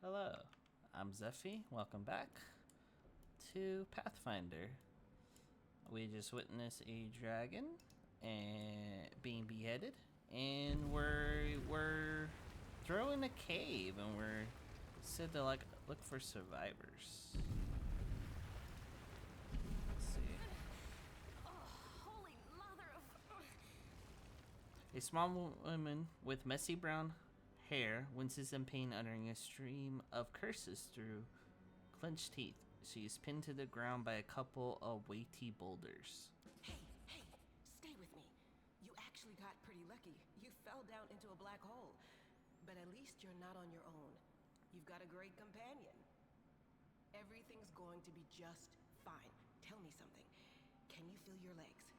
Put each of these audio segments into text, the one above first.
Hello, I'm Zephy. Welcome back to Pathfinder. We just witnessed a dragon and being beheaded, and we're thrown in a cave, and we're said to look for survivors. Let's see. Holy mother of... A small woman with messy brown hair winces in pain, uttering a stream of curses through clenched teeth. She is pinned to the ground by a couple of weighty boulders. Hey, stay with me. You actually got pretty lucky. You fell down into a black hole. But at least you're not on your own. You've got a great companion. Everything's going to be just fine. Tell me something. Can you feel your legs?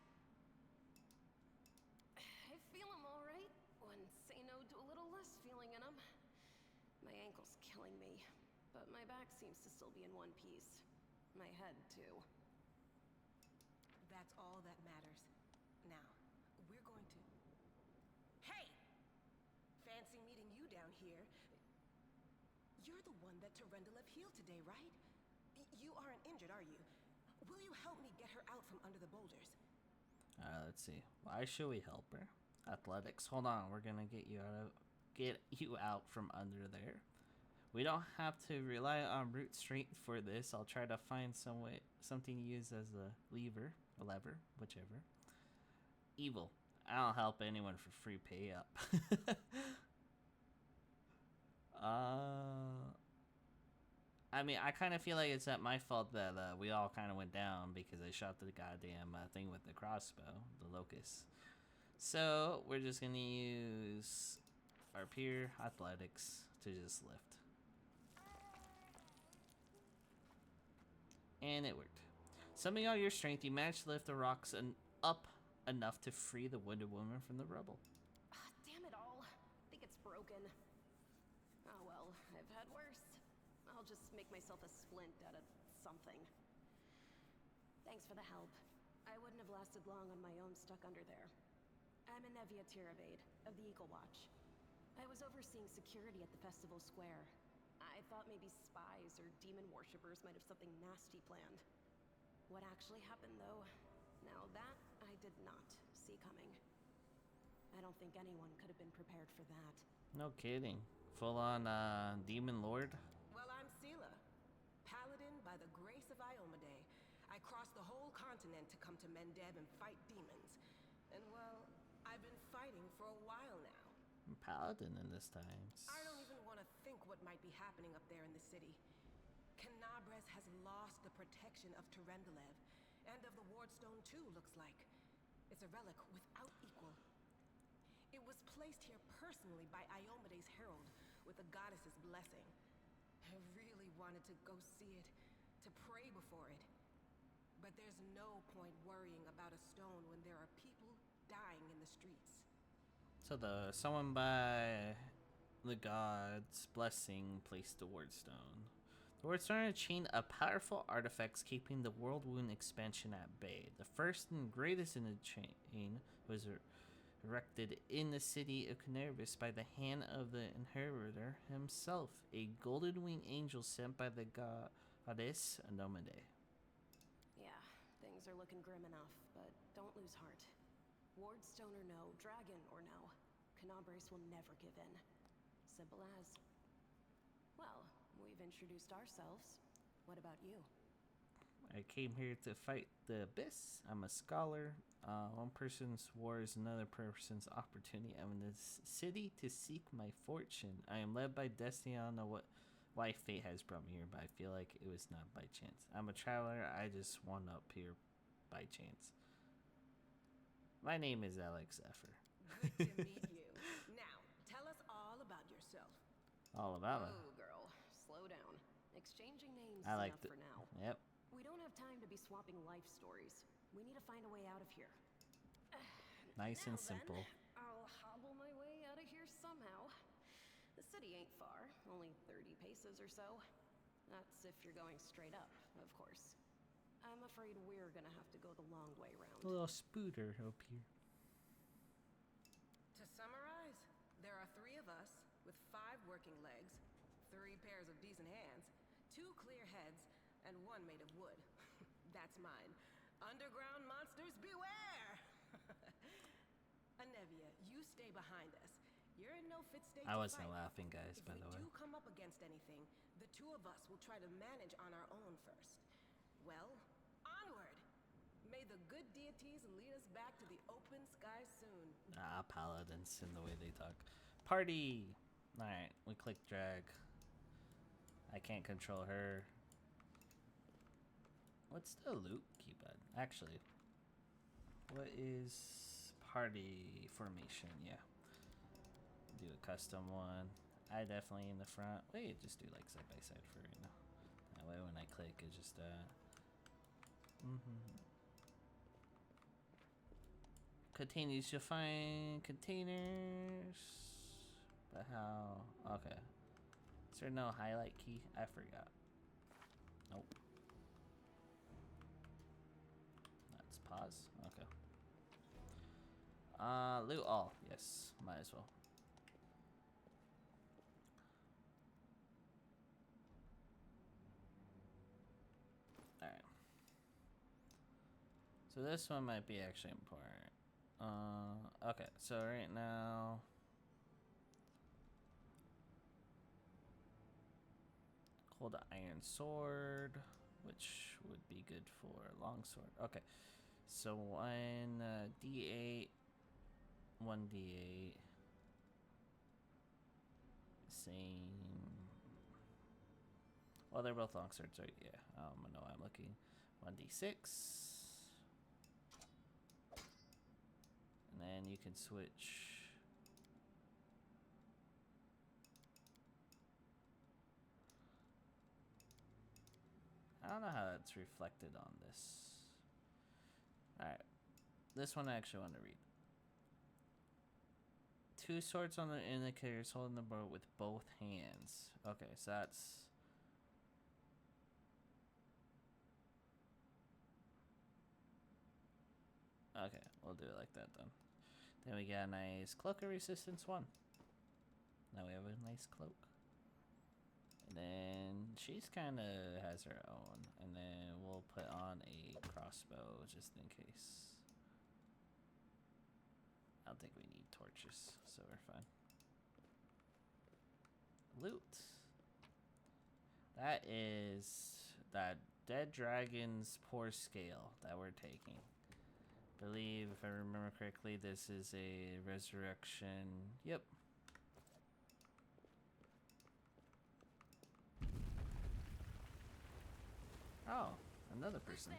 I feel them all right. One say no to a little less feeling in them. My ankle's killing me, but my back seems to still be in one piece. My head, too. That's all that matters. Now, we're going to... Hey! Fancy meeting you down here. You're the one that Terendelev healed today, right? You aren't injured, are you? Will you help me get her out from under the boulders? Let's see. Why should we help her? Athletics. Hold on. We're gonna get you out from under there. We don't have to rely on brute strength for this. I'll try to find something to use as a lever, whichever. Evil. I don't help anyone for free pay up. I mean, I kind of feel like it's at my fault that we all kind of went down because I shot the goddamn thing with the crossbow, the locust. So we're just gonna use our pure athletics to just lift. And it worked. Summoning all your strength, you managed to lift the rocks up enough to free the wounded woman from the rubble. Damn it all. I think it's broken. Oh well, I've had worse. I'll just make myself a splint out of something. Thanks for the help. I wouldn't have lasted long on my own stuck under there. I'm Anevia Tirabade of the Eagle Watch. I was overseeing security at the festival square. I thought maybe spies or demon worshippers might have something nasty planned. What actually happened, though, now that I did not see coming. I don't think anyone could have been prepared for that. No kidding. Full on demon lord. Well, I'm Sela, paladin by the grace of Iomade. I crossed the whole continent to come to Mendeb and fight demons. And well, I've been fighting for a while now. Paladin in this times. I don't even want to think what might be happening up there in the city. Canabres has lost the protection of Terendelev, and of the Wardstone too, looks like. It's a relic without equal. It was placed here personally by Iomade's herald, with the goddess's blessing. I really wanted to go see it, to pray before it. But there's no point worrying about a stone when there are people dying in the streets. So someone by the gods' blessing placed the Wardstone. The Wardstone is a chain of powerful artifacts keeping the world wound expansion at bay. The first and greatest in the chain was erected in the city of Canarvis by the hand of the inheritor himself, a golden winged angel sent by the goddess Anomade. Yeah, things are looking grim enough, but don't lose heart. Wardstone or no, dragon or no, Canabres will never give in. Simple as. Well, we've introduced ourselves. What about you? I came here to fight the abyss. I'm a scholar. One person's war is another person's opportunity. I'm in this city to seek my fortune. I am led by destiny. I don't know why fate has brought me here, but I feel like it was not by chance. I'm a traveler. I just wound up here by chance. My name is Alex Zephyr. Good to meet you. Now, tell us all about yourself. All about it. Oh, girl, slow down. Exchanging names is I like enough the. for now. Yep. We don't have time to be swapping life stories. We need to find a way out of here. Nice Now and then, simple. I'll hobble my way out of here somehow. The city ain't far, only 30 paces or so. That's if you're going straight up, of course. I'm afraid we're gonna have to go the long way round. A little spooter up here. To summarize, there are 3 of us with 5 working legs, 3 pairs of decent hands. 2 clear heads, and 1 made of wood. That's mine. Underground monsters beware! Anevia, you stay behind us. You're in no fit state I to wasn't fight. laughing, guys, If by we the way. do come up against anything, the 2 of us will try to manage on our own first. Well, onward! May the good deities lead us back to the open sky soon. Ah, paladins in the way they talk. Party! Alright, we click drag. I can't control her. What's the loot keypad? Actually, what is party formation? Yeah. Do a custom one. I definitely in the front. Wait, just do like side by side for right now. That way when I click, it just continues to find containers. But how? Okay. Is there no highlight key? I forgot. Nope. Let's pause. Okay. Loot all. Yes, might as well. Alright. So this one might be actually important. Okay, so right now hold the iron sword, which would be good for a long sword. Okay, so one D8, 1D8, same. Well, they're both long swords, right? Yeah. I know I'm looking. 1D6, and then you can switch. I don't know how that's reflected on this. Alright. This one I actually want to read. 2 swords on the indicators holding the bow with both hands. Okay, so that's... Okay, we'll do it like that then. Then we got a nice cloak of resistance 1. Now we have a nice cloak. And then she's kind of has her own. And then we'll put on a crossbow just in case. I don't think we need torches, so we're fine. Loot. That is that dead dragon's poor scale that we're taking. Believe, if I remember correctly, this is a resurrection. Yep. Oh, another person.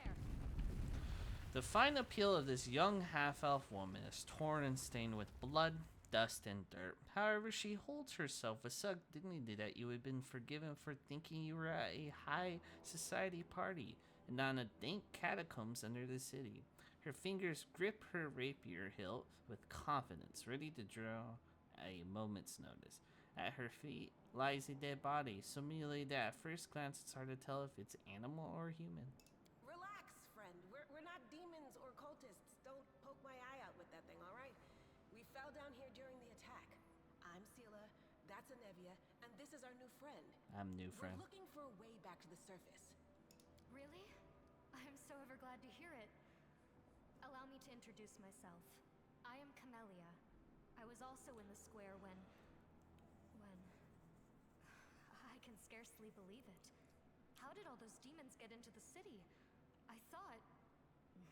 The fine appeal of this young half-elf woman is torn and stained with blood, dust, and dirt. However, she holds herself with such dignity that you had been forgiven for thinking you were at a high society party and not in a dank catacombs under the city. Her fingers grip her rapier hilt with confidence, ready to draw a moment's notice. At her feet lies a dead body, so mutilated that at first glance it's hard to tell if it's animal or human. Relax, friend. We're not demons or cultists. Don't poke my eye out with that thing, all right? We fell down here during the attack. I'm Sela, that's Anevia, and this is our new friend. I'm new friend. We're looking for a way back to the surface. Really? I'm so ever glad to hear it. Allow me to introduce myself. I am Camellia. I was also in the square when... I can scarcely believe it. How did all those demons get into the city? I thought,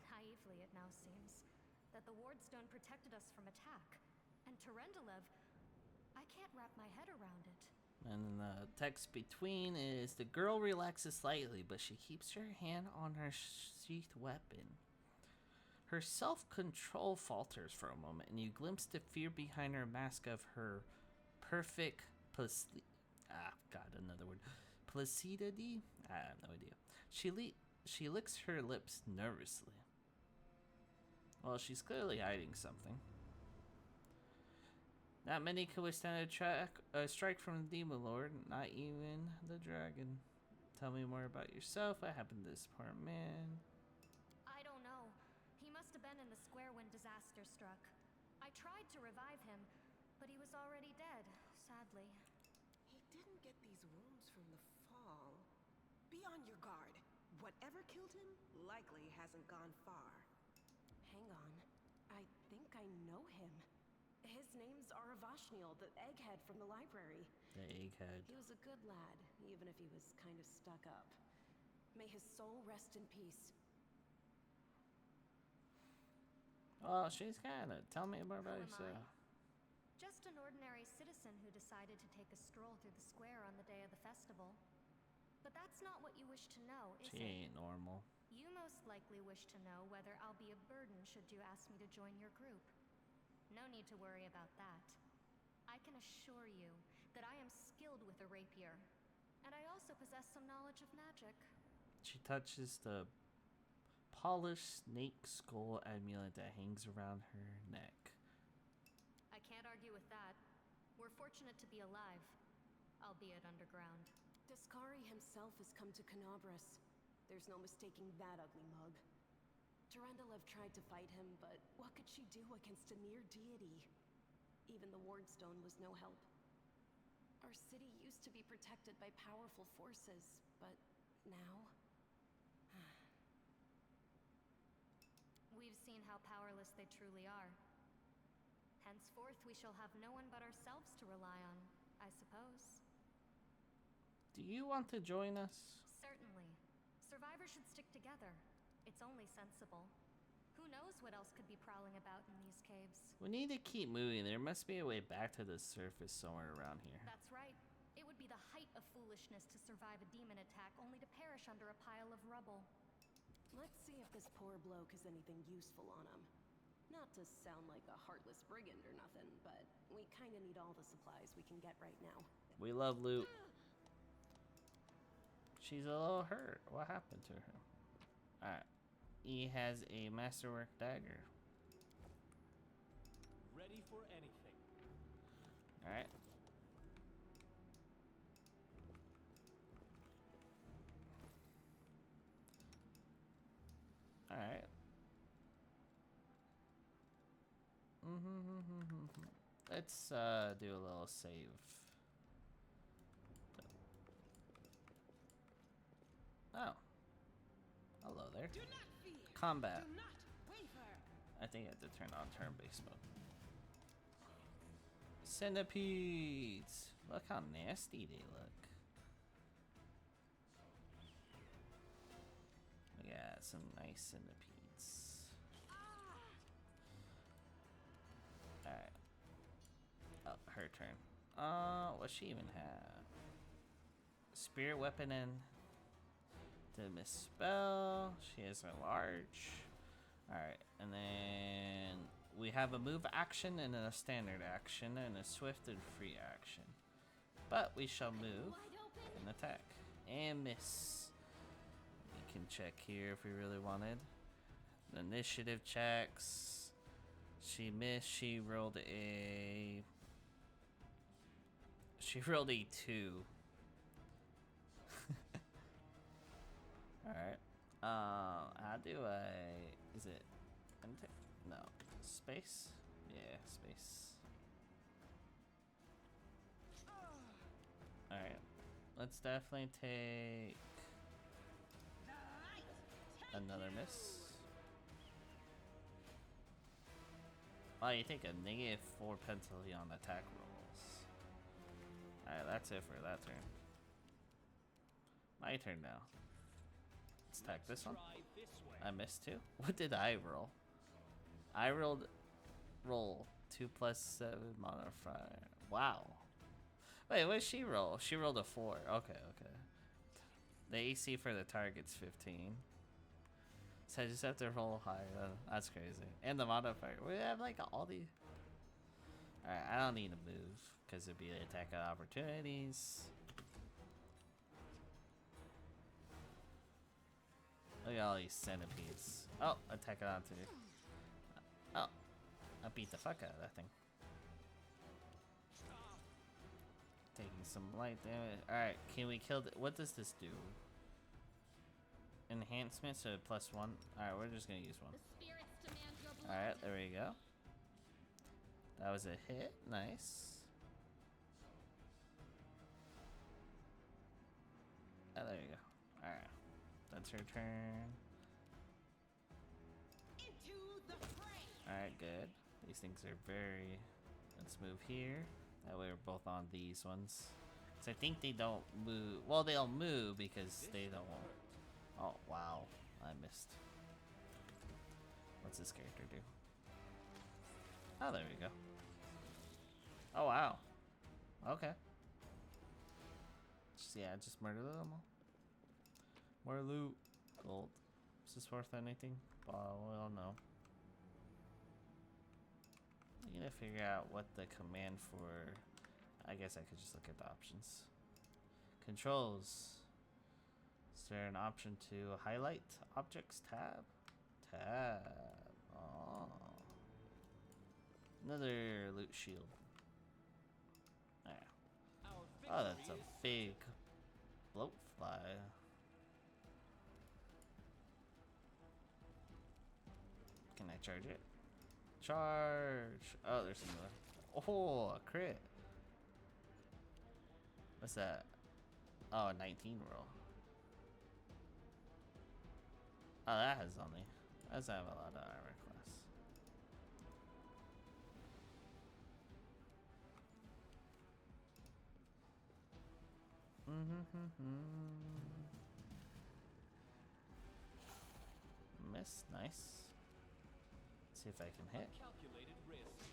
naively it now seems, that the Wardstone protected us from attack. And Terendelev, I can't wrap my head around it. And the text between is, the girl relaxes slightly, but she keeps her hand on her sheathed weapon. Her self-control falters for a moment, and you glimpse the fear behind her mask of her perfect placidity? I have no idea. She licks her lips nervously. Well, she's clearly hiding something. Not many could withstand a strike from the Demon Lord, not even the dragon. Tell me more about yourself. What happened to this poor man? I don't know. He must have been in the square when disaster struck. I tried to revive him, but he was already dead, sadly. He didn't get these wounds Be on your guard. Whatever killed him likely hasn't gone far. Hang on. I think I know him. His name's Aravashniel, the egghead from the library. The egghead. He was a good lad, even if he was kind of stuck up. May his soul rest in peace. Oh, she's kinda. Tell me more about Who am I? yourself. Just an ordinary citizen who decided to take a stroll through the square on the day of the festival. But that's not what you wish to know, is She it? ain't normal. You most likely wish to know whether I'll be a burden should you ask me to join your group. No need to worry about that. I can assure you that I am skilled with a rapier, and I also possess some knowledge of magic. She touches the polished snake skull amulet that hangs around her neck. I can't argue with that. We're fortunate to be alive, albeit underground. Daskari himself has come to Canabras. There's no mistaking that ugly mug. Durendalev tried to fight him, but what could she do against a near deity? Even the Wardstone was no help. Our city used to be protected by powerful forces, but now... We've seen how powerless they truly are. Henceforth, we shall have no one but ourselves to rely on, I suppose. Do you want to join us? Certainly. Survivors should stick together. It's only sensible. Who knows what else could be prowling about in these caves? We need to keep moving. There must be a way back to the surface somewhere around here. That's right. It would be the height of foolishness to survive a demon attack only to perish under a pile of rubble. Let's see if this poor bloke has anything useful on him. Not to sound like a heartless brigand or nothing, but we kinda need all the supplies we can get right now. We love loot. She's a little hurt. What happened to her? Alright. He has a masterwork dagger. Ready for anything. Alright. Alright. Let's do a little save. Oh. Hello there. Do not fear. Combat. Do not waver. I think I have to turn on turn-based mode. Centipedes! Look how nasty they look. We got some nice centipedes. Alright. Oh, her turn. What she even have? Spirit weapon and to misspell. She has a large. Alright, and then we have a move action and a standard action and a swift and free action. But we shall move and attack and miss. We can check here if we really wanted. The initiative checks. She missed. She rolled a 2. Alright. How do I... Is it... No. Space? Yeah, space. Alright. Let's definitely take... another miss. Oh, you take a -4 penalty on attack rolls. Alright, that's it for that turn. My turn now. Let's attack this one. Try this way. I missed 2. What did I roll? I roll 2 plus 7 modifier. Wow. Wait, what did she roll? She rolled a 4. Okay, okay. The AC for the target's 15. So I just have to roll higher. That's crazy. And the modifier. We have like all the... Alright, I don't need to move because it'd be the attack of opportunities. Look at all these centipedes. Oh, attack it onto. Oh, I beat the fuck out of that thing. Taking some light damage. Alright, can we kill the... What does this do? Enhancement, so +1. Alright, we're just gonna use 1. Alright, there we go. That was a hit. Nice. Oh, there you go. Alright. That's her turn. Into the fray. Alright, good. These things are very... Let's move here. That way we're both on these ones. So I think they don't move... Well, they'll move because they don't... Oh, wow. I missed. What's this character do? Oh, there we go. Oh, wow. Okay. Just murder them all. More loot. Gold. Is this worth anything? Well, no. I gotta figure out what the command for... I guess I could just look at the options. Controls. Is there an option to highlight objects tab? Tab. Oh. Another loot shield. There. Oh, that's a big bloat fly. Can I charge it? Charge! Oh, there's another. Oh, a crit. What's that? Oh, a 19 roll. Oh, that has only. That doesn't have a lot of armor class. Miss, nice. See if I can hit. Calculated risk.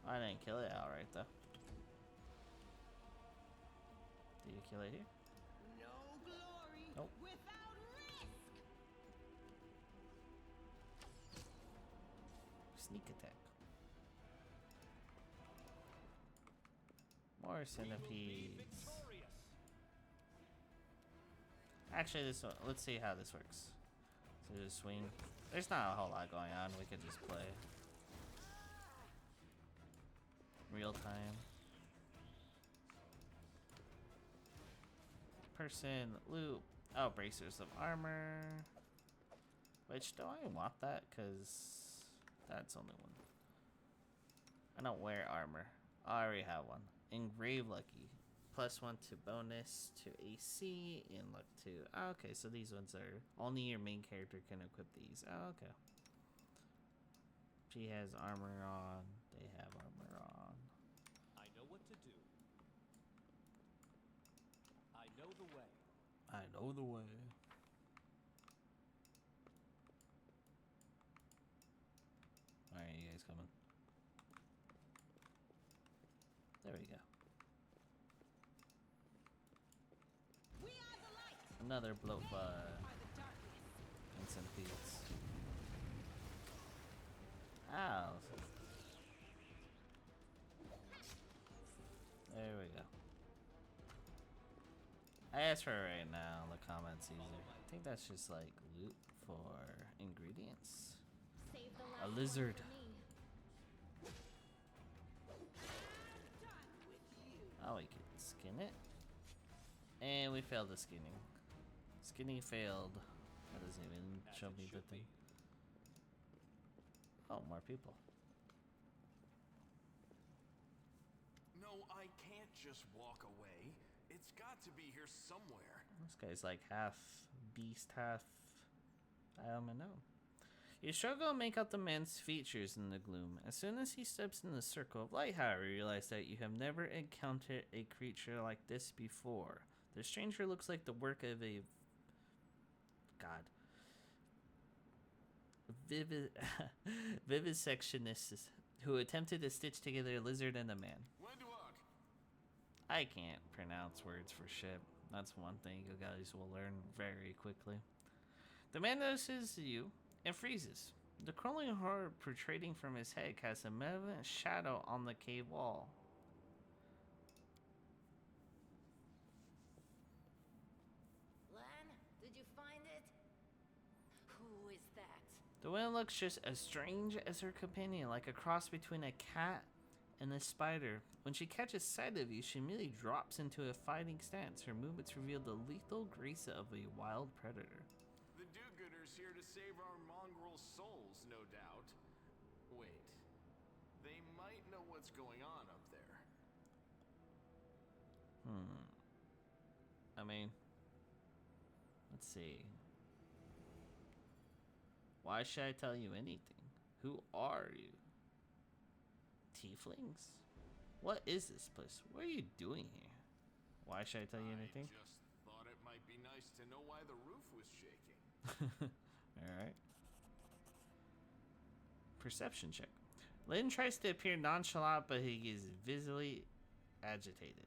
I didn't kill it outright though. Did you kill it here? No glory Nope. without risk. Sneak attack. More centipedes. Victorious. Actually, this one, let's see how this works. So just swing. There's not a whole lot going on. We could just play real time. Person, loot. Oh, bracers of armor. Which, do I want that? Because that's only one. I don't wear armor. I already have one. Engrave Lucky. +1 to bonus to AC and luck to... Oh, okay, so these ones are... Only your main character can equip these. Oh, okay. She has armor on. They have armor on. I know what to do. I know the way. I know the way. Alright, you guys coming? There we go. We are the light. Another bloat They are the darkness. and centipedes. Ow. There we go. I asked for it right now. The comments easier. I think that's just like loot for ingredients. Save the A last lizard. one for me. Oh, we can skin it. And we failed the skinning. Skinning failed. That doesn't even As show it me the should thing. be. Oh, more people. No, I can't just walk away. It's got to be here somewhere. This guy's like half beast, half I don't know. You struggle to make out the man's features in the gloom. As soon as he steps in the circle of light, however, you realize that you have never encountered a creature like this before. The stranger looks like the work of a vivisectionist who attempted to stitch together a lizard and a man. I can't pronounce words for shit. That's one thing you guys will learn very quickly. The man notices you and freezes. The crawling horror protruding from his head casts a malevolent shadow on the cave wall. Lan, did you find it? Who is that? The woman looks just as strange as her companion, like a cross between a cat and a spider. When she catches sight of you, she immediately drops into a fighting stance. Her movements reveal the lethal grace of a wild predator. The do-gooders here to save our mongrel souls, no doubt. Wait, they might know what's going on up there. I mean, Let's see. Why should I tell you anything? Who are you? Tieflings? What is this place? What are you doing here? Why should I tell you anything? I just thought it might be nice to know why the roof was shaking. Alright. Perception check. Lynn tries to appear nonchalant, but he is visibly agitated.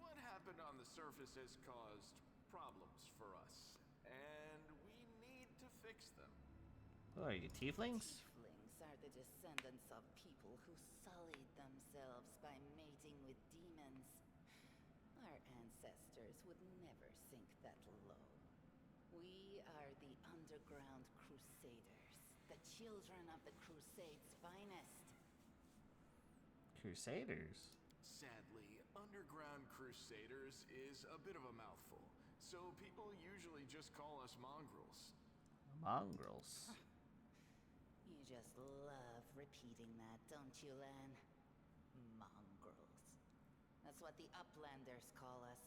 What happened on the surface has caused problems for us, and we need to fix them. Who are you, tieflings? Tieflings are the descendants of people who sullied themselves by mating with demons. Our ancestors would never sink that low. We are the Underground Crusaders, the children of the Crusades' finest. Crusaders? Sadly, Underground Crusaders is a bit of a mouthful, so people usually just call us mongrels. Mongrels. You just love repeating that, don't you, Lan? Mongrels. That's what the Uplanders call us.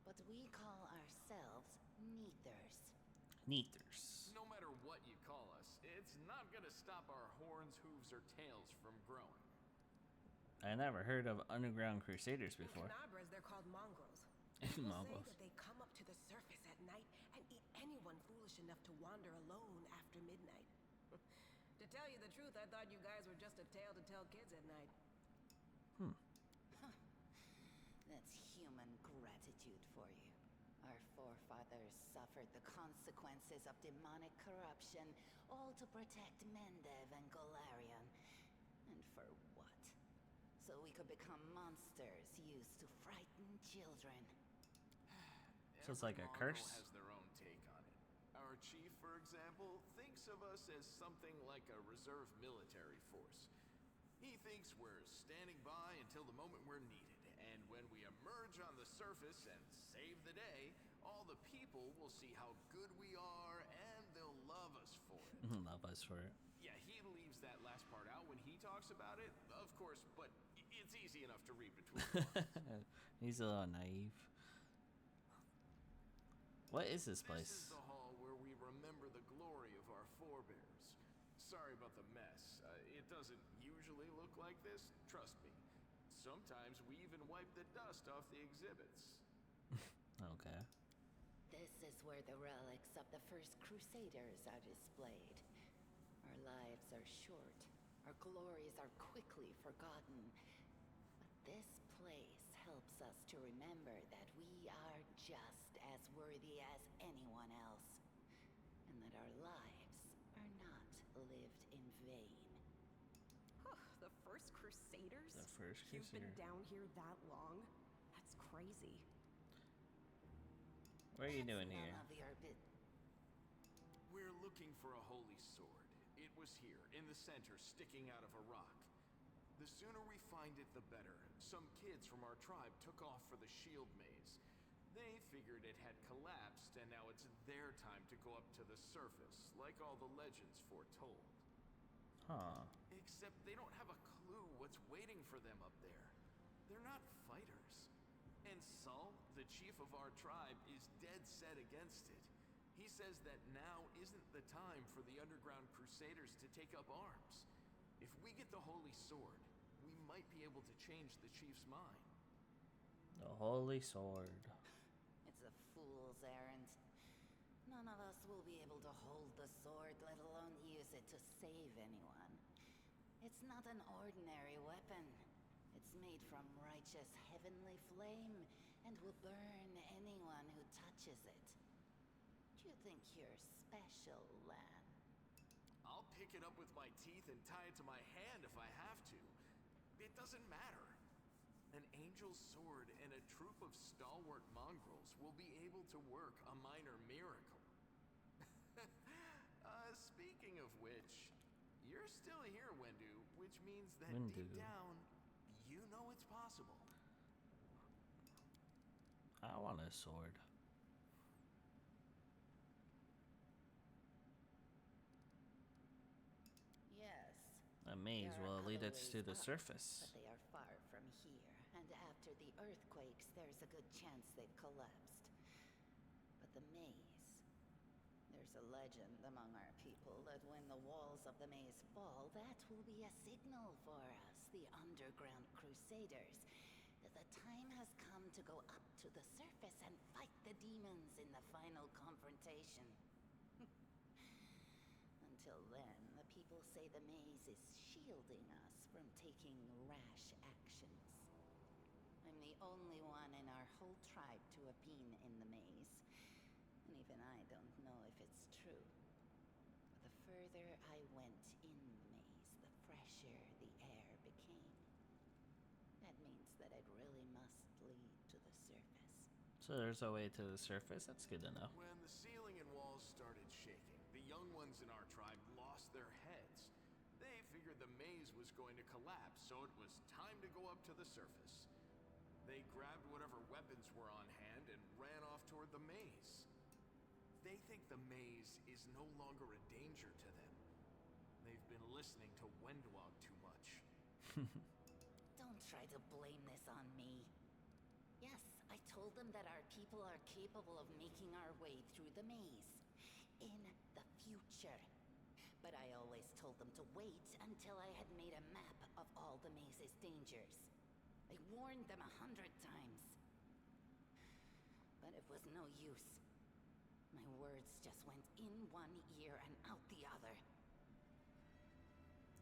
But we call ourselves Neathers. Neathers. No matter what you call us, it's not gonna stop our horns, hooves, or tails from growing. I never heard of Underground Crusaders before. In Canabras, they're called mongrels. Mongrels. Say that they come up to the surface at night and eat anyone foolish enough to wander alone after midnight. To tell you the truth, I thought you guys were just a tale to tell kids at night. That's human gratitude for you. Our forefathers suffered the consequences of demonic corruption, all to protect Mendev and Golarion. And for what? So we could become monsters used to frighten children. So it's like a Every curse? mongrel has their own take on it. Our chief, for example, thinks of us as something like a reserve military force. He thinks we're standing by until the moment we're needed, and when we emerge on the surface and save the day, all the people will see how good we are, and they'll love us for it. Love us for it. Yeah, he leaves that last part out when he talks about it, of course, but it's easy enough to read between the lines. He's a little naive. What is this This place? is the hall where we remember the glory of our forebears. Sorry about the mess. It doesn't usually look like this, trust me. Sometimes we even wipe the dust off the exhibits. Okay. This is where the relics of the first Crusaders are displayed. Our lives are short. Our glories are quickly forgotten. But this place helps us to remember that we are just as worthy as anyone else. And that our lives are not lived in vain. The first Crusaders? The first You've been Crusader. down here that long? That's crazy. What are you That's doing none here? of your We're looking for a holy sword. It was here, in the center, sticking out of a rock. The sooner we find it, the better. Some kids from our tribe took off for the shield maze. They figured it had collapsed, and now it's their time to go up to the surface, like all the legends foretold. Huh. Except they don't have a clue what's waiting for them up there. They're not fighters. And Saul, the chief of our tribe, is dead set against it. He says that now isn't the time for the Underground Crusaders to take up arms. If we get the Holy Sword, we might be able to change the chief's mind. The Holy Sword. It's a fool's errand. None of us will be able to hold the sword, let alone use it to save anyone. It's not an ordinary weapon. It's made from righteous heavenly flame and will burn anyone who touches it. Do you think you're special, Lan? I'll pick it up with my teeth and tie it to my hand if I have to. It doesn't matter. An angel's sword and a troop of stalwart mongrels will be able to work a minor miracle. Speaking of which, you're still here, Wendu, which means that Wendu. deep down, you know it's possible. I want a sword. Yes. A maze There are will lead other us to ways the up, surface. But they are far from here, and after the earthquakes, there's a good chance they've collapsed. But the maze There's a legend among our people that when the walls of the maze fall, that will be a signal for us, the underground crusaders. The time has come to go up to the surface and fight the demons in the final confrontation. Until then, the people say the maze is shielding us from taking rash actions. I'm the only one in our whole tribe to have been in the maze. And even I don't know if it's true. But the further I went in the maze, the fresher the air became. That means that it really must lead to the surface. So there's a way to the surface? That's good to know. When the ceiling and walls started shaking, the young ones in our tribe lost their heads. They figured the maze was going to collapse, so it was time to go up to the surface. They grabbed whatever weapons were on hand and ran off toward the maze. They think the maze is no longer a danger to them. They've been listening to Wendwog too much. Don't try to blame this on me. Yes, I told them that our people are capable of making our way through the maze. In the future. But I always told them to wait until I had made a map of all the maze's dangers. I warned them 100 times. But it was no use. My words just went in one ear and out the other.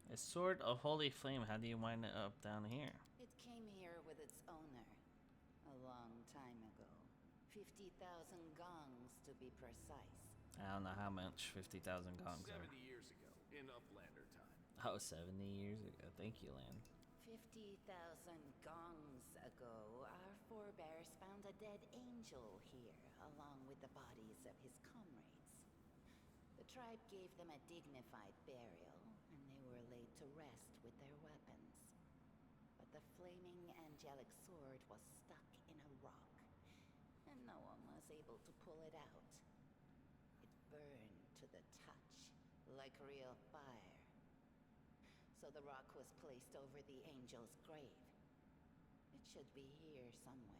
A sword of holy flame. How do you wind it up down here? It came here with its owner. A long time ago. 50,000 gongs to be precise. I don't know how much 50,000 gongs 70 are. years ago, in Uplander time. Oh, 70 years ago. Thank you, Lan. 50,000 gongs ago, our forebears found a dead angel here, along with the bodies of his comrades. The tribe gave them a dignified burial, and they were laid to rest with their weapons. But the flaming angelic sword was stuck in a rock, and no one was able to pull it out. It burned to the touch, like real fire. So the rock was placed over the angel's grave. It should be here somewhere.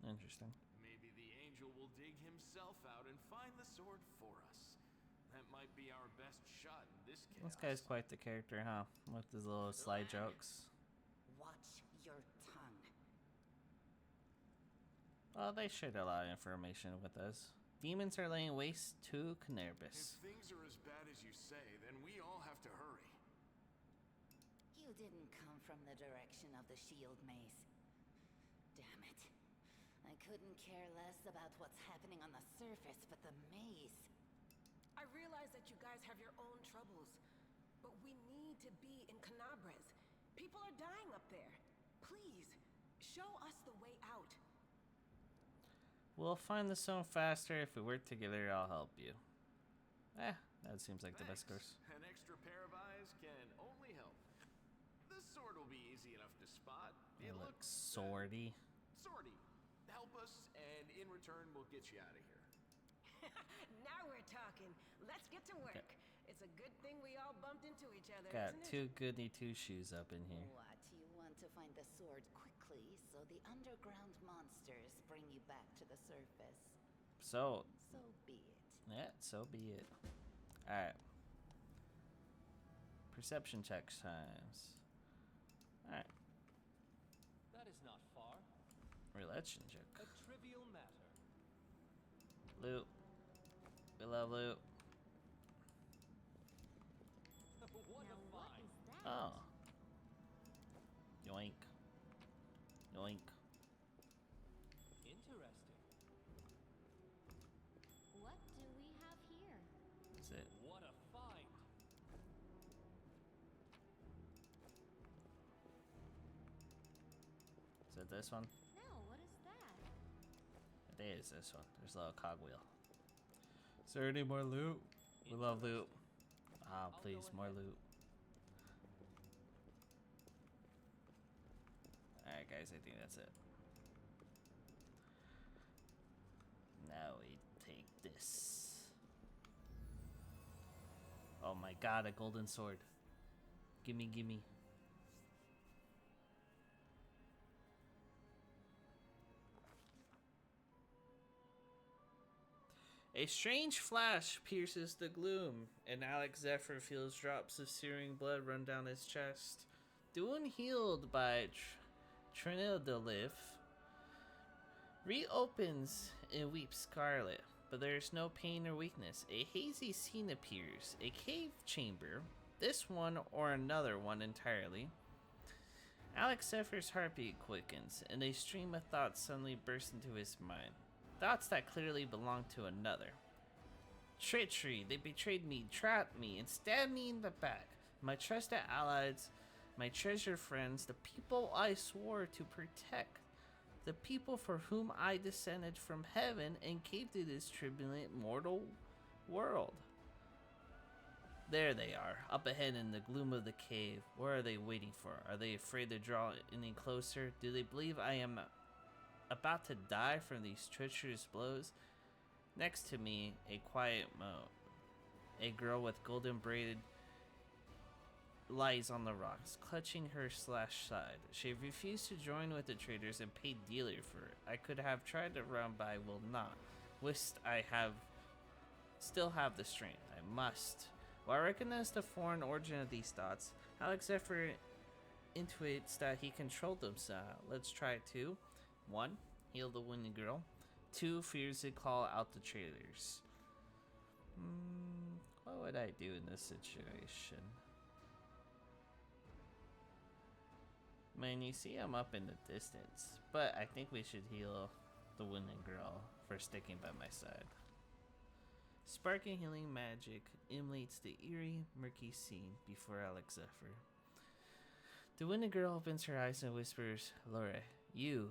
Interesting. Maybe the angel will dig himself out and find the sword for us. That might be our best shot in this case. This guy's quite the character, huh? With his little slide jokes. Watch your tongue. Well, they shared a lot of information with us. Demons are laying waste to If Canerbis. things are as bad as you say, then we all have to hurry. You didn't come from the direction of the shield maze. Damn it. I couldn't care less about what's happening on the surface, but the maze. I realize that you guys have your own troubles, but we need to be in Canabres. People are dying up there. Please, show us the way out. We'll find the stone faster. If we work together, I'll help you. That seems like the best course. An extra pair of eyes can only help. The sword will be easy enough to spot. It It looks looks swordy. Swordy. Help us, and in return, we'll get you out of here. Now we're talking. Let's get to work. Okay. It's a good thing we all bumped into each other, Got isn't it? two goody two shoes up in here. What? You want to find the sword quickly so the underground monsters bring you back to the surface. So, So be it. yeah, so be it. Alright. Perception check times. Alright. That is not far. Religion check. A trivial matter. Loot. We love loot. What Now a what find. is that? Oh. Yoink. Yoink. Interesting. What do we have here? Is it? What a find. Is it this one? No, what is that? It is this one. There's a little cogwheel. Is there any more loot? We love loot. Ah, I'll please, go more ahead. loot. Alright, guys, I think that's it. Now we take this. Oh my god, a golden sword. Gimme, gimme. A strange flash pierces the gloom, and Alex Zephyr feels drops of searing blood run down his chest. The wound healed by Trinidolif reopens and weeps scarlet, but there is no pain or weakness. A hazy scene appears, a cave chamber, this one or another one entirely. Alex Zephyr's heartbeat quickens, and a stream of thoughts suddenly bursts into his mind. Thoughts that clearly belong to another. Treachery, they betrayed me, trapped me, and stabbed me in the back. My trusted allies, my treasured friends, the people I swore to protect. The people for whom I descended from heaven and came to this turbulent mortal world. There they are, up ahead in the gloom of the cave. What are they waiting for? Are they afraid to draw any closer? Do they believe I am about to die from these treacherous blows? Next to me, a quiet moat. A girl with golden braided lies on the rocks, clutching her slashed side. She refused to join with the traders and paid dearly for it. I could have tried to run, but I will not. Wished I still have the strength. I must. While I recognize the foreign origin of these thoughts, Alex Zephyr intuits that he controlled them somehow. Let's try 2. 1. Heal the wounded girl. 2. Fiercely call out the traitors. What would I do in this situation? Man, you see I'm up in the distance, but I think we should heal the wounded girl for sticking by my side. Sparking healing magic emulates the eerie, murky scene before Alex Zephyr. The wounded girl opens her eyes and whispers, Lore, you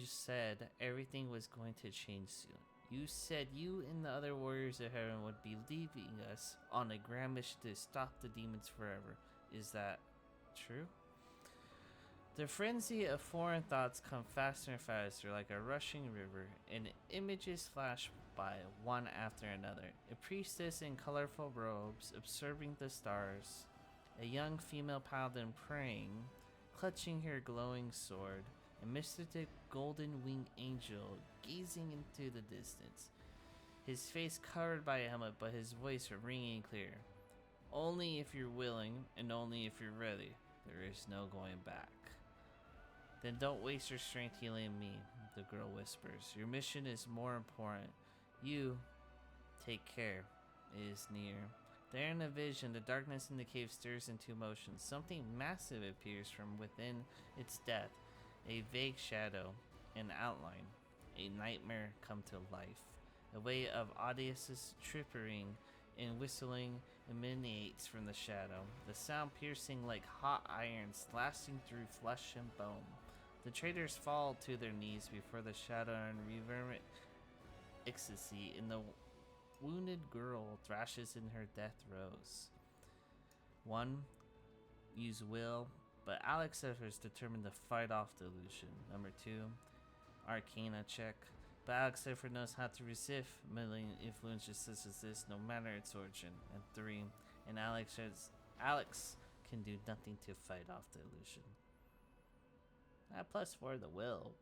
said everything was going to change soon. You said you and the other warriors of heaven would be leaving us on a grand mission to stop the demons forever. Is that true? The frenzy of foreign thoughts come faster and faster like a rushing river, and images flash by one after another. A priestess in colorful robes observing the stars, a young female paladin praying, clutching her glowing sword, a mystic golden-winged angel gazing into the distance, his face covered by a helmet but his voice ringing clear. Only if you're willing, and only if you're ready. There is no going back. Then don't waste your strength healing me, the girl whispers. Your mission is more important. You, take care. It is near. There in a vision, the darkness in the cave stirs into motion. Something massive appears from within its depth. A vague shadow, an outline, a nightmare come to life. A wave of audacious tripping and whistling emanates from the shadow, the sound piercing like hot iron slashing through flesh and bone. The traders fall to their knees before the shadow and reverberate ecstasy, and the wounded girl thrashes in her death throes. 1. Use will, but Alex Zephyr is determined to fight off delusion. Number 2. Arcana check, but Alex Zephyr knows how to resist meddling influences such as this, no matter its origin. And 3. And Alex can do nothing to fight off the illusion. That +4 the will.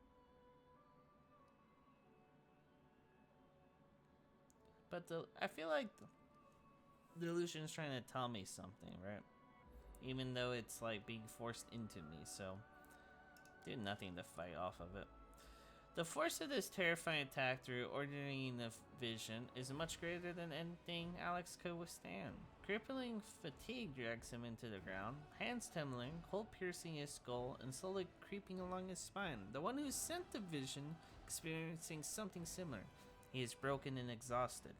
But I feel like the illusion is trying to tell me something, right? Even though it's like being forced into me, so do nothing to fight off of it. The force of this terrifying attack through ordinary vision is much greater than anything Alex could withstand. Crippling fatigue drags him into the ground, hands trembling, cold piercing his skull, and slowly creeping along his spine. The one who sent the vision experiencing something similar. He is broken and exhausted.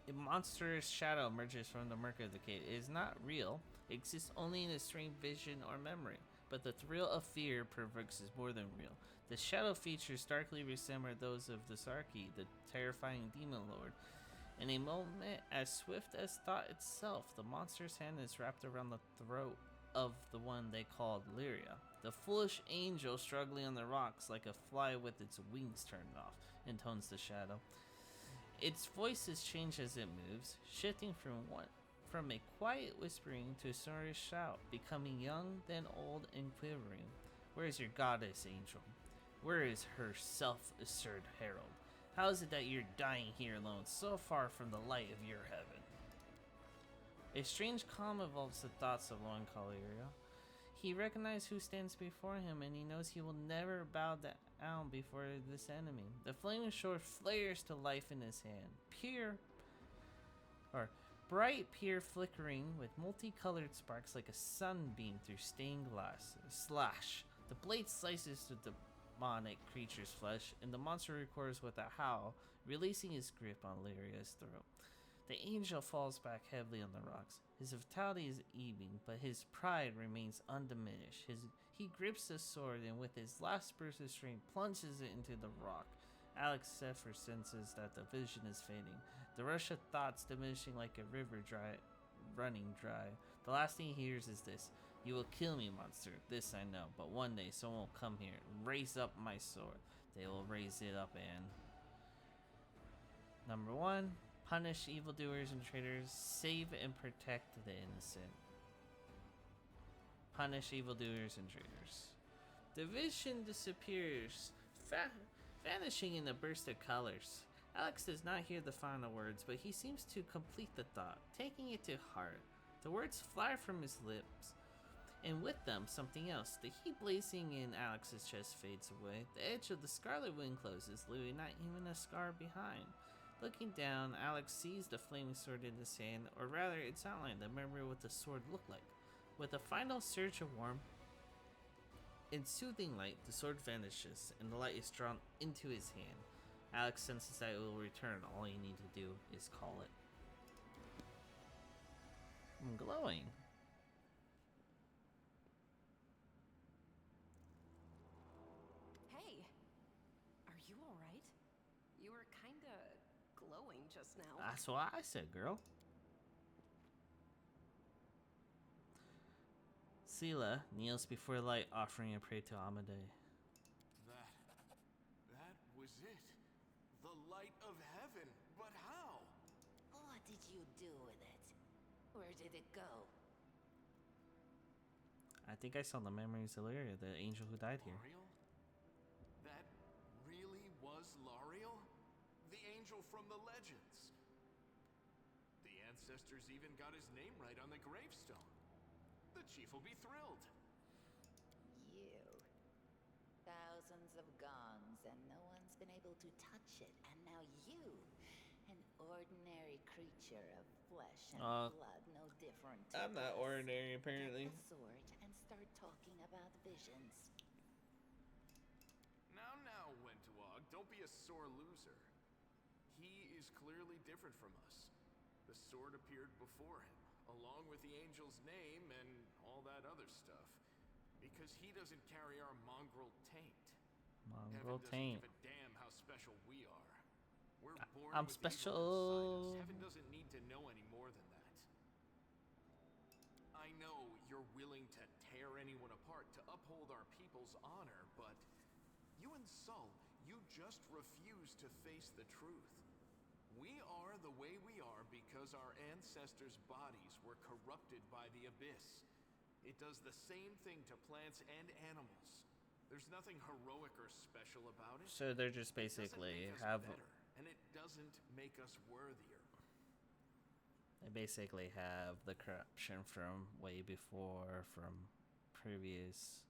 A monstrous shadow emerges from the murk of the cave. It is not real. It exists only in a strange vision or memory. But the thrill of fear provokes is more than real. The shadow features starkly resemble those of the Sarki, the terrifying demon lord. In a moment as swift as thought itself, the monster's hand is wrapped around the throat of the one they called Lyria. The foolish angel struggling on the rocks like a fly with its wings turned off, intones the shadow. Its voices change as it moves, shifting from a quiet whispering to a sonorous shout, becoming young, then old, and quivering. Where is your goddess, angel? Where is her self-asserted herald? How is it that you're dying here alone, so far from the light of your heaven? A strange calm envelops the thoughts of Lon Calerio. He recognizes who stands before him, and he knows he will never bow down before this enemy. The flaming sword flares to life in his hand, bright, pure, flickering with multicolored sparks like a sunbeam through stained glass. Slash! The blade slices the demonic creature's flesh, and the monster recoils with a howl, releasing his grip on Lyria's throat. The angel falls back heavily on the rocks. His vitality is ebbing, but his pride remains undiminished. He grips the sword and with his last burst of strength plunges it into the rock. Alex Zephyr senses that the vision is fading, the rush of thoughts diminishing like a river running dry. The last thing he hears is this: "You will kill me, monster. This I know, but one day someone will come here and raise up my sword. They will raise it up and..." Number 1. Punish evildoers and traitors. Save and protect the innocent. Punish evildoers and traitors. The vision disappears, vanishing in a burst of colors. Alex does not hear the final words, but he seems to complete the thought, taking it to heart. The words fly from his lips, and with them something else. The heat blazing in Alex's chest fades away. The edge of the scarlet wind closes, leaving not even a scar behind. Looking down, Alex sees the flaming sword in his hand, or rather its outline, the memory of what the sword looked like. With a final surge of warmth and soothing light, the sword vanishes, and the light is drawn into his hand. Alex senses that it will return. All you need to do is call it. I'm glowing. Hey, are you alright? You were kinda glowing just now. That's what I said, girl. Sela kneels before light, offering a prayer to Amade. That was it. The light of heaven. But how? What did you do with it? Where did it go? I think I saw the memories of Lyria, the angel who died here. Lariel? That really was Lariel? The angel from the legends. The ancestors even got his name right on the gravestone. The chief will be thrilled. You. Thousands of gongs, and no one's been able to touch it. And now you, an ordinary creature of flesh and blood, no different to I'm not us. ordinary, apparently. Get the sword and start talking about visions. Now, Wentawag, don't be a sore loser. He is clearly different from us. The sword appeared before him, along with the angel's name and all that other stuff. Because he doesn't carry our mongrel taint. Mongrel Heaven taint. doesn't give a damn how special we are. We're born I'm with evil inside special. us. Heaven doesn't need to know any more than that. I know you're willing to tear anyone apart to uphold our people's honor, but you and Sol, you just refuse to face the truth. We are the way we are because our ancestors' bodies were corrupted by the abyss. It does the same thing to plants and animals. There's nothing heroic or special about it. So they're just basically It doesn't make us better, and it doesn't make us worthier. They basically have the corruption from way before, from previous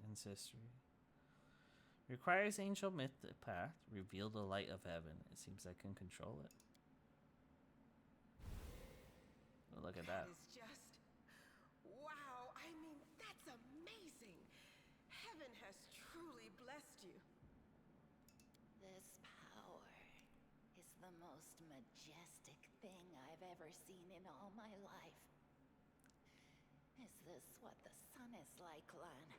ancestry. Requires angel myth the path, reveal the light of heaven. It seems I can control it. Oh, look at that. That is just... wow, I mean, that's amazing. Heaven has truly blessed you. This power is the most majestic thing I've ever seen in all my life. Is this what the sun is like, Lan?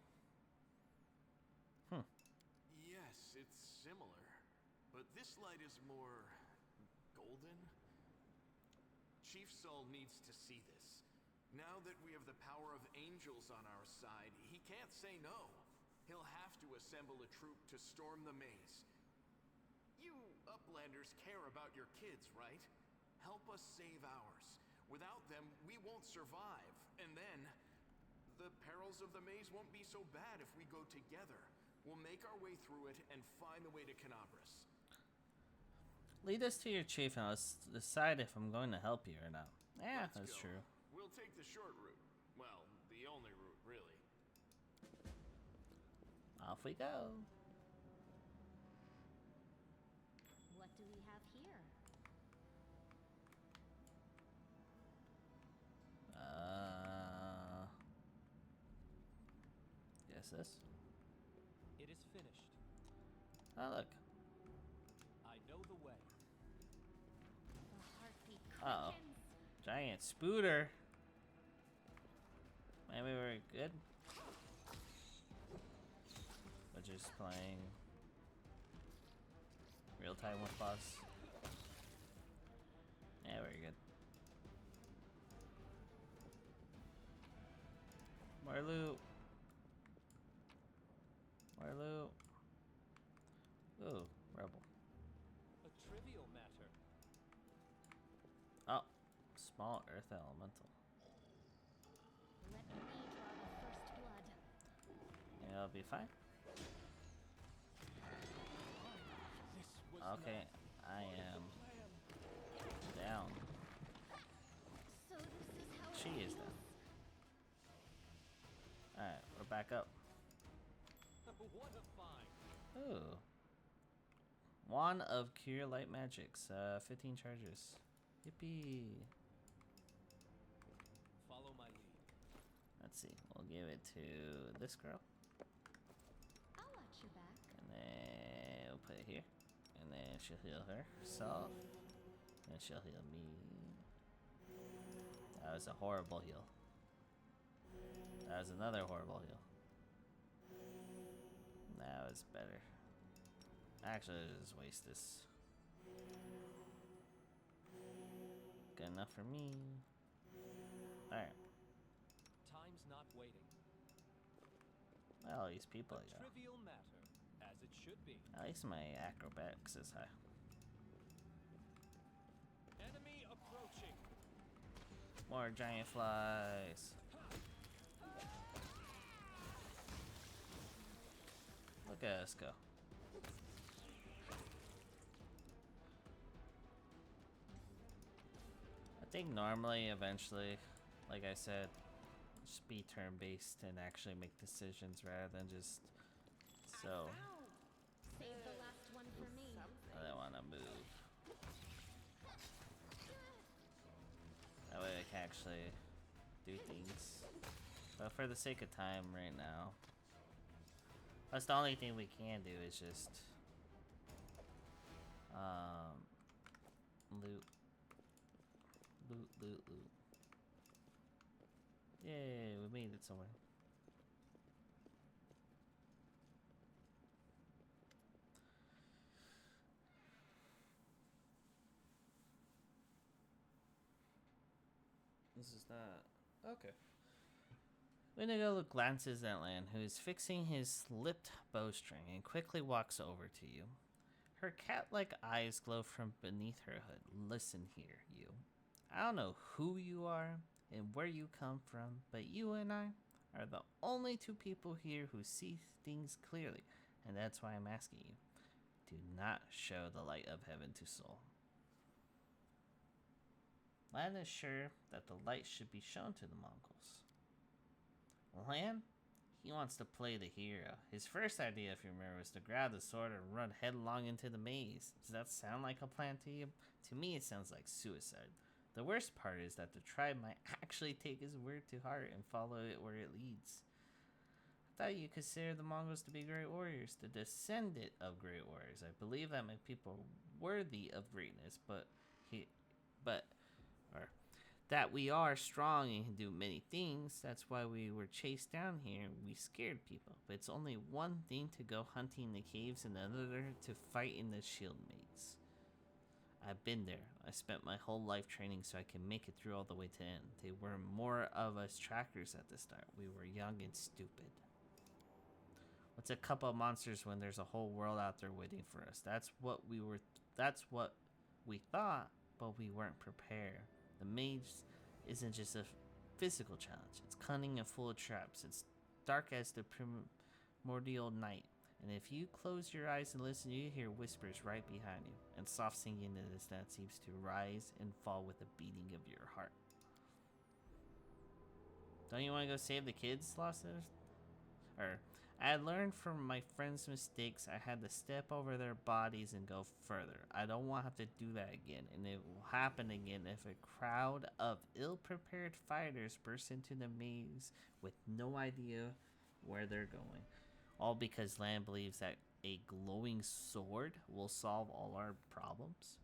Yes, it's similar. But this light is more... golden? Chief Sol needs to see this. Now that we have the power of angels on our side, he can't say no. He'll have to assemble a troop to storm the maze. You Uplanders care about your kids, right? Help us save ours. Without them, we won't survive. And then, the perils of the maze won't be so bad if we go together. We'll make our way through it and find the way to Canabras. Lead us to your chief and let's decide if I'm going to help you or not. Yeah, Let's that's go. true. We'll take the short route. Well, the only route, really. Off we go. What do we have here? Guess this. It is finished. Oh, look. I know the way. The heartbeat Uh-oh. quickens. Giant spooter. Maybe we're good. We're just playing real time with boss. Yeah, we're good. More loot. More loot. Ooh, rebel. A trivial matter. Oh, small earth elemental. Let me draw the first blood. Yeah, it'll be fine. This was Okay, I am down. So this is how She it is feels. down. Alright, we're back up. what a find. Ooh. Wand of Cure Light Magics. 15 charges. Yippee. Follow my lead. Let's see. We'll give it to this girl. I'll watch your back. And then we'll put it here. And then she'll heal herself. And she'll heal me. That was a horrible heal. That was another horrible heal. That was better. Actually, I'll just waste this. Good enough for me. Alright. Time's not waiting. Well, these people A I got. trivial matter, as it should be. At least my acrobatics is high. Enemy approaching. More giant flies. Look at us go. I think normally, eventually, like I said, just be turn-based and actually make decisions rather than just so. Save the last one for me. I don't want to move. That way I can actually do things. But for the sake of time right now, that's the only thing we can do is just loot. Loot, loot, loot. Yay, we made it somewhere. This is not... Okay. Windigo glances at Lan, who is fixing his slipped bowstring, and quickly walks over to you. Her cat-like eyes glow from beneath her hood. Listen here, you. I don't know who you are and where you come from, but you and I are the only two people here who see things clearly, and that's why I'm asking you. Do not show the light of heaven to Soul. Lan is sure that the light should be shown to the Mongols. Lan? He wants to play the hero. His first idea, if you remember, was to grab the sword and run headlong into the maze. Does that sound like a plan to you? To me, it sounds like suicide. The worst part is that the tribe might actually take his word to heart and follow it where it leads. I thought you considered the Mongols to be great warriors, the descendant of great warriors. I believe that my people are worthy of greatness, that we are strong and can do many things. That's why we were chased down here. We scared people. But it's only one thing to go hunting in the caves and another to fight in the shield maze. I've been there. I spent my whole life training so I can make it through all the way to the end. They were more of us trackers at the start. We were young and stupid. What's a couple of monsters when there's a whole world out there waiting for us? That's what we thought, but we weren't prepared. The maze isn't just a physical challenge. It's cunning and full of traps. It's dark as the primordial night, And if you close your eyes and listen, you hear whispers right behind you, and soft singing in the distance seems to rise and fall with the beating of your heart. Don't you want to go save the kids, Losses? Or, I had learned from my friends' mistakes. I had to step over their bodies and go further. I don't want to have to do that again, and it will happen again if a crowd of ill-prepared fighters burst into the maze with no idea where they're going. All because Land believes that a glowing sword will solve all our problems.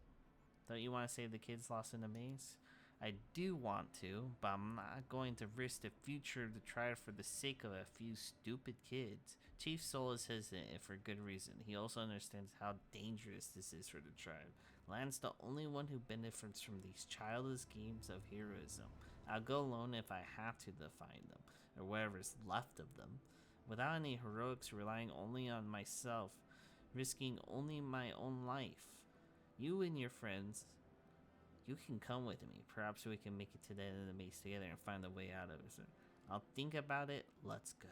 Don't you want to save the kids lost in the maze? I do want to, but I'm not going to risk the future of the tribe for the sake of a few stupid kids. Chief Soul is hesitant, and for good reason. He also understands how dangerous this is for the tribe. Land's the only one who benefits from these childish games of heroism. I'll go alone if I have to find them, or whatever's left of them. Without any heroics, relying only on myself, risking only my own life. You and your friends, you can come with me. Perhaps we can make it to the end of the maze together and find a way out of it. I'll think about it. Let's go.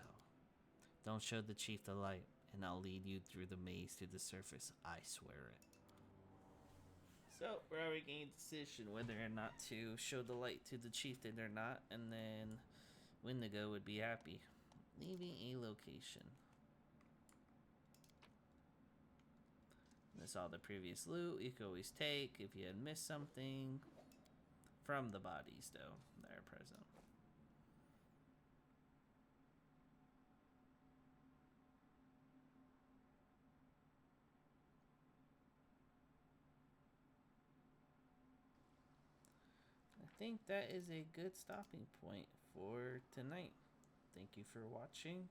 Don't show the chief the light, and I'll lead you through the maze to the surface. I swear it. So, we're already making a decision whether or not to show the light to the chieftain or not, and then Wendigo would be happy. Leaving a location. That's all the previous loot you could always take if you had missed something. From the bodies, though, that are present. I think that is a good stopping point for tonight. Thank you for watching.